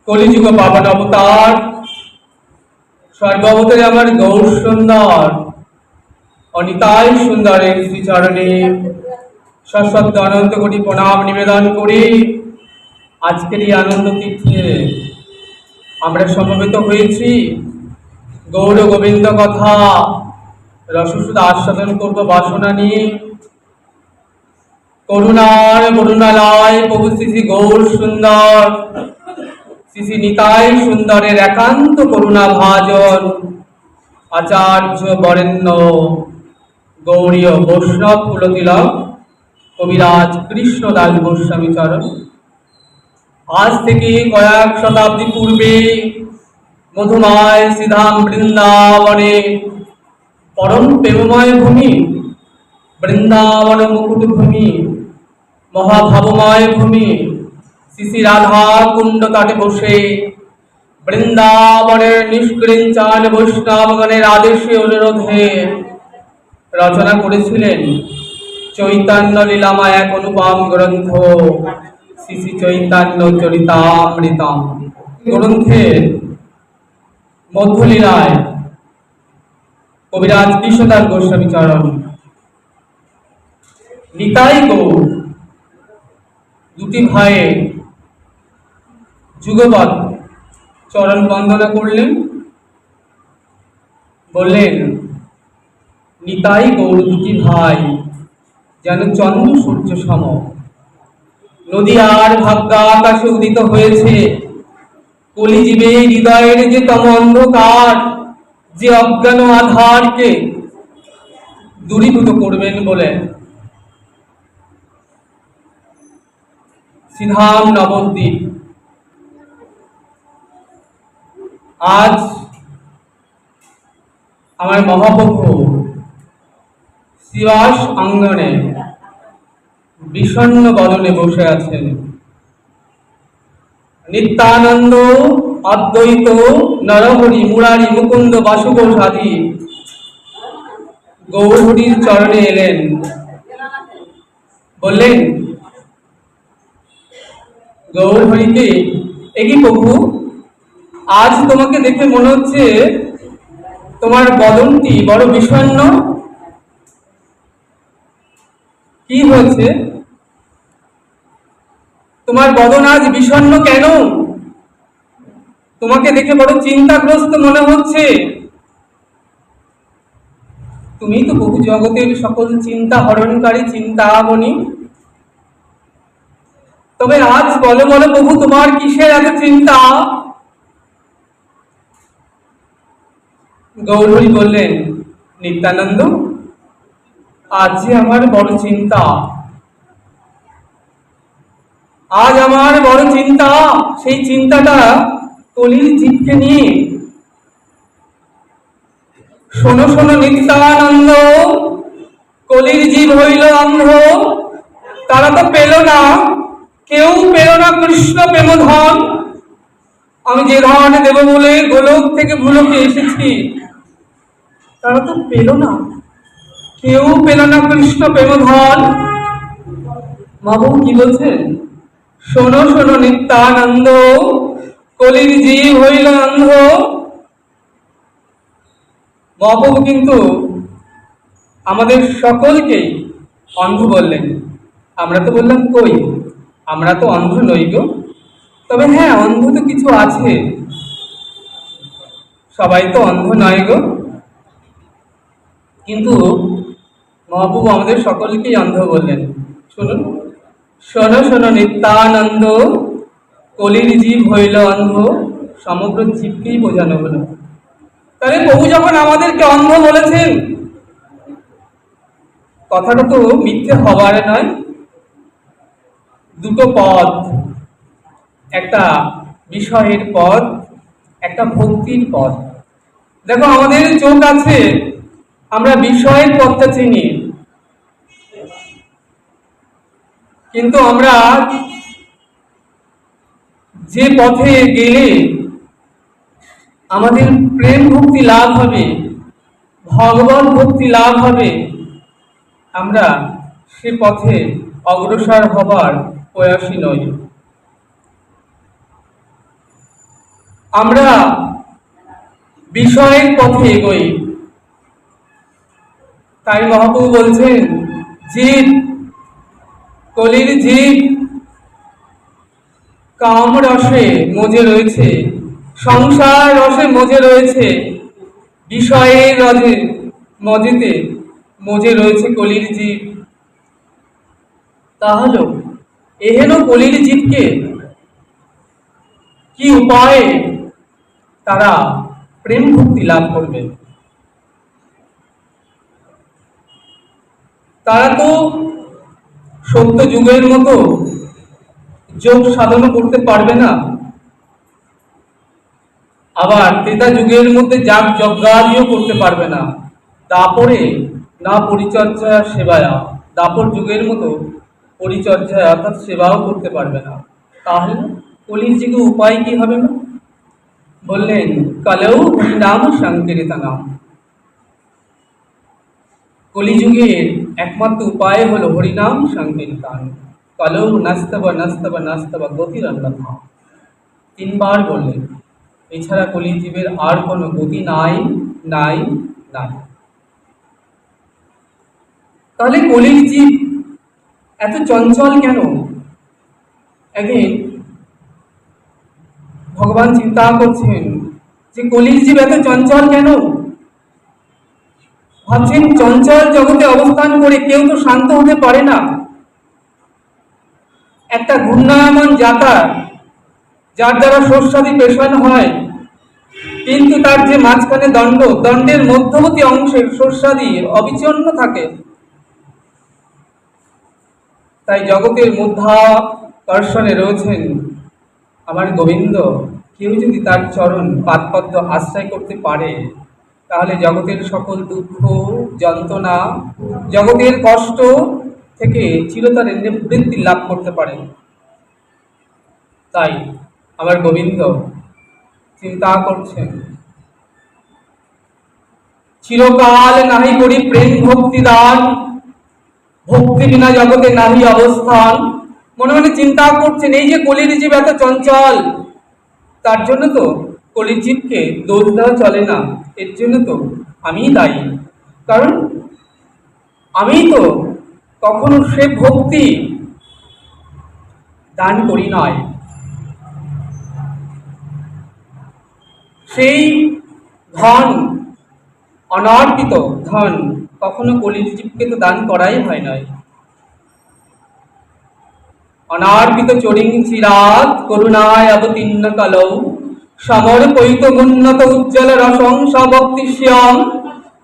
কলিযুগ পাবন অবতার সর্বাবতারে আমার গৌর সুন্দর অনিতাই সুন্দরের শ্রীচরণে সশ্রদ্ধ অনন্ত কোটি প্রণাম নিবেদন করি। আজকের এই আনন্দ তিথিতে আমরা সমবেত হয়েছি গৌর গোবিন্দ কথা রসসুধা আস্বাদন করব বাসনা নিয়ে। করুণার করুণালয় প্রভু শ্রী গৌর সুন্দর শ্রী নিতাই সুন্দরের একান্ত করুণা ভাজন আচার্য বরেণ্য গৌরীয় বৈষ্ণব কুলতিলক কবিরাজ কৃষ্ণদাস গোস্বামী চরণ আজ থেকে কয়েক শতাব্দী পূর্বে মধুময় শ্রীধাম বৃন্দাবনে পরম প্রেমময় ভূমি, বৃন্দাবন মুকুট ভূমি, মহাভাবময় ভূমি, শ্রী রাধা কুণ্ড তটে বসে বৃন্দাবনের নিষ্কৃঞ্চান বৈষ্ণবগণের আদেশে অনুরোধে রচনা করেছিলেন চৈতন্য লীলামা এক অনুপম গ্রন্থ শ্রী শ্রী চৈতন্য চরিতামৃতম। গ্রন্থের মধ্যলীলায় কবিরাজ কৃষ্ণদাস গোস্বামী চরণ নিতাই গৌর দুটি ভাইয়ের যুগপৎ চরণ বন্দনা করলেন, বললেন নিতাই গৌর দুটি ভাই যেন চন্দ্র সূর্য সম, নদী আর ভাগ্যাকাশে উদিত হয়েছে। কলিজীবে হৃদয়ের যে তম অন্ধকার, যে অজ্ঞান আধারকে দূরীভূত করবেন বলে শ্রীধাম নবদ্বীপ আজ আমার মহাপ্রভু শ্রীবাস অঙ্গনে বিষণ্ণ বদনে বসে আছেন। নিত্যানন্দ অদ্বৈত নরহরি মুরারি মুকুন্দ বাসুঘোষ আদি গৌরহরির চরণে এলেন, বললেন গৌরহরিকে, একি প্রভু আজ তোমাকে দেখে মনে হচ্ছে তোমার বদনটি বড় বিষণ্ণ, কি হয়েছে? তোমার বদন আজ বিষণ্ণ কেন? তোমাকে দেখে বড় চিন্তাগ্রস্ত মনে হচ্ছে। তুমি তো বহু জগতের সকল চিন্তা হরণকারী চিন্তামণি, তবে আজ বলো বলো প্রভু তোমার কিসের এত চিন্তা? গৌরহরি বললেন, নিত্যানন্দ আজ যে আমার বড় চিন্তা, আজ আমার বড় চিন্তা, সেই চিন্তাটা কলির জীবকে নিয়ে। শোনো শোনো নিত্যানন্দ, কলির জীব হইল অন্ধ, তারা তো পেল না, কেউ পেল না কৃষ্ণ প্রেমধন। আমি যে ধন দেব বলে গোলক থেকে ভুলকে এসেছি, তারা তো পেল না, কেউ পেল না কৃষ্ণ প্রেমধন। মহাপ্রভু কি বলছেন? শোনো শোনো নিত্যানন্দ, কলির জীব হইল অন্ধ। মহাপ্রভু কিন্তু আমাদের সকলকেই অন্ধ বললেন। আমরা তো বললাম কই, আমরা তো অন্ধ নই গো। তবে হ্যাঁ, অন্ধ তো কিছু আছে, সবাই তো অন্ধ নয় গো। কিন্তু মহাপ্রভু আমাদের সকলকেই অন্ধ বললেন। শুনুন, শোনো শোনো নিত্যানন্দ, কলির জীব হইল অন্ধ, সমগ্র জীবকেই বোঝানো হলো। তাহলে প্রভু যখন আমাদেরকে অন্ধ বলেছেন, কথাটা তো মিথ্যে হবার নয়। দুটো পথ, একটা বিষয়ের পথ, একটা ভক্তির পথ। দেখো, আমাদের চোখ আছে, আমরা বিষয়ের পথটা চিনি, কিন্তু আমরা যে পথে গেলে আমাদের প্রেম ভক্তি লাভ হবে, ভগবত ভক্তি লাভ হবে, আমরা সে পথে অগ্রসর হবার প্রয়াসী নই। আমরা বিষয়ের পথে এগোই। তাই মহাপ্রভু বলছেন, জীব, কলির জীব কাম রসে মজে রয়েছে, সংসার রসে মজে রয়েছে, বিষয়ের রসে মজেতে মজে রয়েছে কলির জীব। তাহলে এহেন কলির জীবকে কি উপায়ে তারা প্রেম ভক্তি লাভ করবে? তারা তো সত্য যুগের মতো যোগ সাধন করতে পারবে না, আবার ত্রেতা যুগের মধ্যে যাগ যজ্ঞাদিও করতে পারবে না। দাপরে না পরিচর্যা সেবায়া, দাপর যুগের মতো পরিচর্যা অর্থাৎ সেবাও করতে পারবে না। তাহলে কলির যুগে উপায় কি হবে? না বললেন, কালেও হরিনাম সংকীর্তন নাম। কলিযুগের একমাত্র উপায় হলো হরিনাম সংকীর্তন। কালেও নাস্তব নাস্তব নাস্তব গতিরন্যথা, তিনবার বললেন। এছাড়া কলিজীবের আর কোনো গতি নাই, নাই, নাই। তাহলে কলির জীব এত চঞ্চল কেন? একদিন ভগবান চিন্তা করছেন যে কলির জীব এত চঞ্চল কেন? ভাবছেন, চঞ্চল জগতে অবস্থান করে কেউ তো শান্ত হতে পারে না। একটা ঘূর্ণায়মান যাতা, যার দ্বারা শস্যাদি পেশানো হয়, কিন্তু তার যে মাঝখানে দণ্ড, দণ্ডের মধ্যবর্তী অংশের শস্যাদি অবিচ্ছিন্ন থাকে। তাই জগতের মধ্যাকর্ষণে রয়েছেন আমার গোবিন্দ। কেউ যদি তার চরণ পাদপদ্ম আশ্রয় করতে পারে, তাহলে জগতের সকল দুঃখ যন্ত্রণা, জগতের কষ্ট থেকে চিরতরে নিবৃত্তি লাভ করতে পারে। তাই আমার গোবিন্দ চিন্তা করছেন, চিরকাল নাহি করি প্রেম ভক্তি দান, ভক্তি বিনা জগতে নাহি অবস্থান। মনে মনে চিন্তা করছেন, এই যে কলির জীব এত চঞ্চল, তার জন্য তো কলির জীবকে দোষ দেওয়া চলে না, এর জন্য তো আমি দায়ী। কারণ আমি তো কখনো সে ভক্তি দান করি নাই, সেই ধন, অনর্পিত ধন কখনো কলির জীবকে তো দান করাই হয় নাই। অনার্পিত চরিং চিরাত করুণায় অবতীর্ণ কলৌ, সমর্পয়িত মুন্নত উজ্জ্বল রসং সভক্তিষ্যম,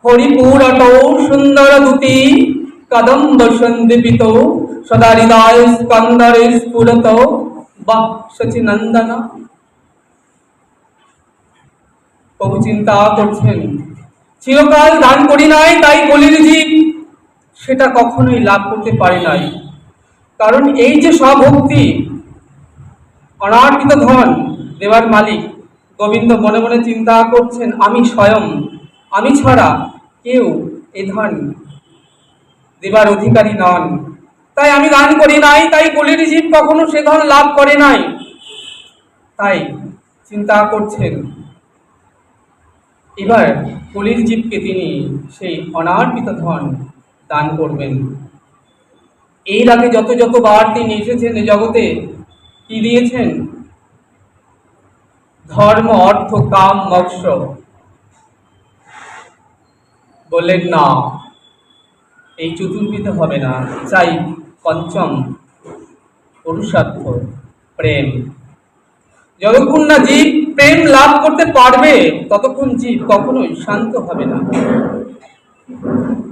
হরিপুর অটৌ সুন্দর দুতি কদম্ব সন্দীপিত, সদা হৃদয় স্কন্দরে স্ফুরত বাহ সচিনন্দন। প্রভু চিন্তা করছেন, চিরকাল দান করি নাই, তাই কলির জীব সেটা কখনোই লাভ করতে পারি নাই। কারণ এই যে স্বভক্তি, অনার্পিত ধন দেবার মালিক গোবিন্দ মনে মনে চিন্তা করছেন, আমি স্বয়ং, আমি ছাড়া কেউ এ ধন দেবার অধিকারী নন। তাই আমি দান করি নাই, তাই কলির জীব কখনো সে ধন লাভ করে নাই। তাই চিন্তা করছেন, এবার কলির জীবকে তিনি সেই অনার্পিত ধন দান করবেন। এর আগে যত যতবার তিনি এসেছেন জগতে, কি দিয়েছেন? ধর্ম, অর্থ, কাম, মোক্ষ। বললেন না, এই চতুর্বিধ হবে না, চাই পঞ্চম পুরুষার্থ প্রেম। যতক্ষণ না জীব প্রেম লাভ করতে পারবে ততক্ষণ জীব কখনোই শান্ত হবে না।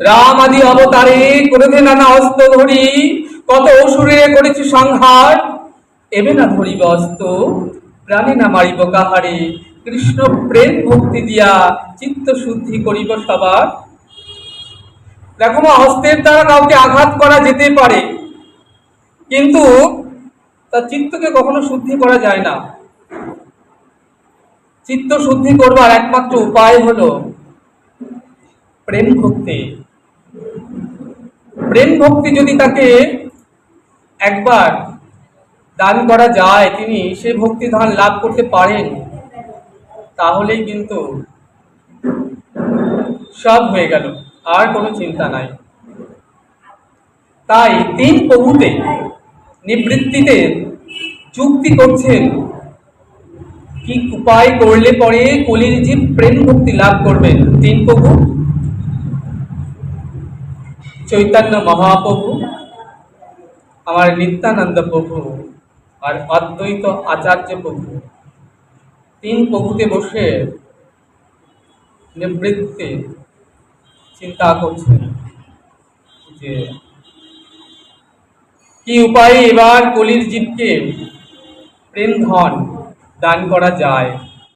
রাম আদি অবতারে ক্রোধে নানা অস্ত্র ধরি কত অসুরে করেছি সংহার, এবে না ধরিব অস্ত্র প্রাণে না মারিব কাহারে, কৃষ্ণ প্রেম ভক্তি দিয়া চিত্ত শুদ্ধি করিব সবার। দেখো মা, অস্ত্রের দ্বারা কাউকে আঘাত করা যেতে পারে, কিন্তু তার চিত্তকে কখনো শুদ্ধি করা যায় না। চিত্ত শুদ্ধি করবার একমাত্র উপায় হলো প্রেম ভক্তি। প্রেম ভক্তি যদি তাকে একবার দান করা যায়, তিনি সে ভক্তি দান লাভ করতে পারেন, তাহলেই কিন্তু সব হয়ে গেল, আর কোনো চিন্তা নাই। তাই তিন প্রভুতে নিবৃত্তিতে চুক্তি করছেন কি উপায় করলে পরে কলির জীব প্রেম ভক্তি লাভ করবেন। তিন প্রভু, চৈতন্য মহাপ্রভু, আমার নিত্যানন্দ প্রভু, আর অদ্বৈত আচার্য প্রভু। তিন প্রভুতে বসে নিবৃত্তে চিন্তা করছেন যে কি উপায়ে এবার কলির জীবকে প্রেম ধন দান করা যায়।